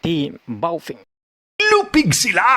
ที่ BAOFENG Lupig sila!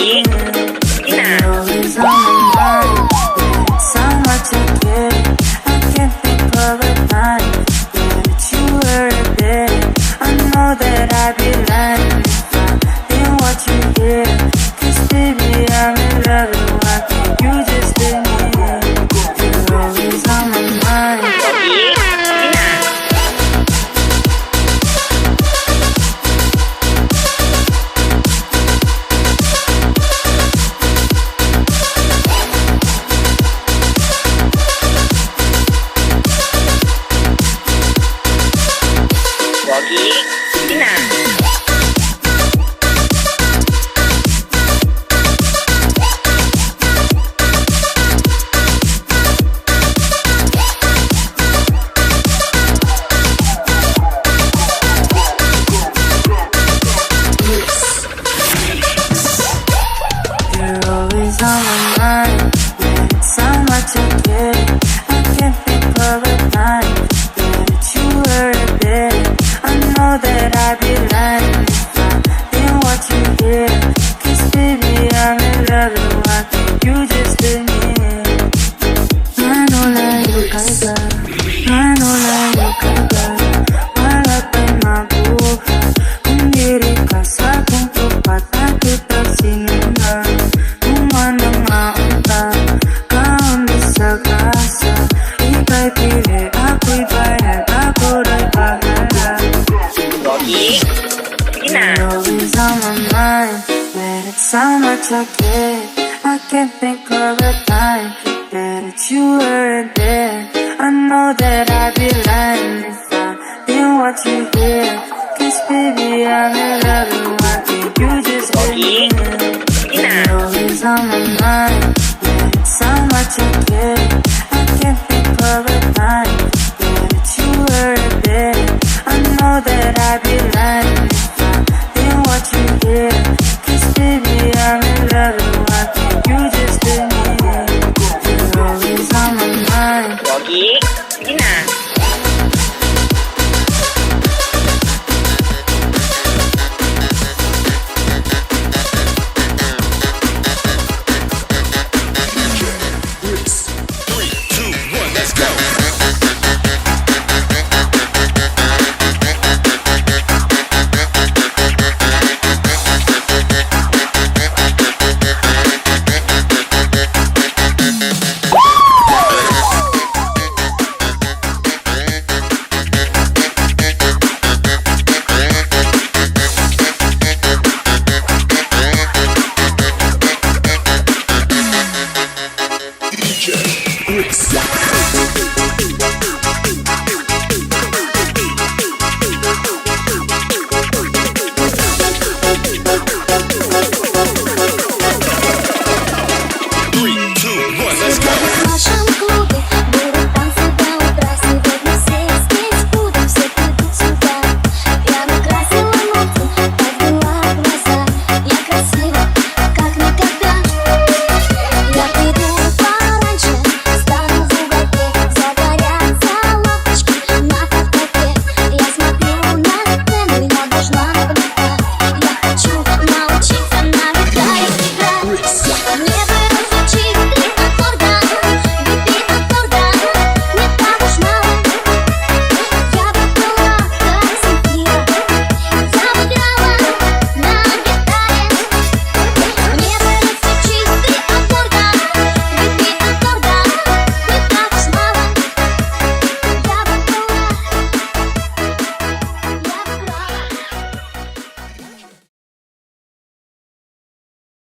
You're always on my mind. It's how much I care. I can't think of a time that you were there. I know that I'd be lying if I didn't want you here. 'Cause baby, I'm in love with why can't you just leave me here? You're always on my mind. You're always on my mind. It's how much I care. I can't think of a time that you were there. I know that I'd be lying if I didn't want you here. 'Cause baby, I'm in love with why can't you just leave me here? Manolayo ka ba? Manolayo ka ba? Wala pa'y mabuhay kung diri ka sa kung tupat at kita sinunan. Kung anong maunta, kaunti sa kasa. Ika'y pili, ako'y bayan, ako rin bahala. You're always on my mind, but it's how much I care. I can't think of a time that you weren't there. I know that I'd be lying if I didn't want you here. 'Cause baby, I'm in love with why can't you just leave me here? You're always on my mind, but it's how much I care. I can't think of a time that you weren't there. I know that I'd be lying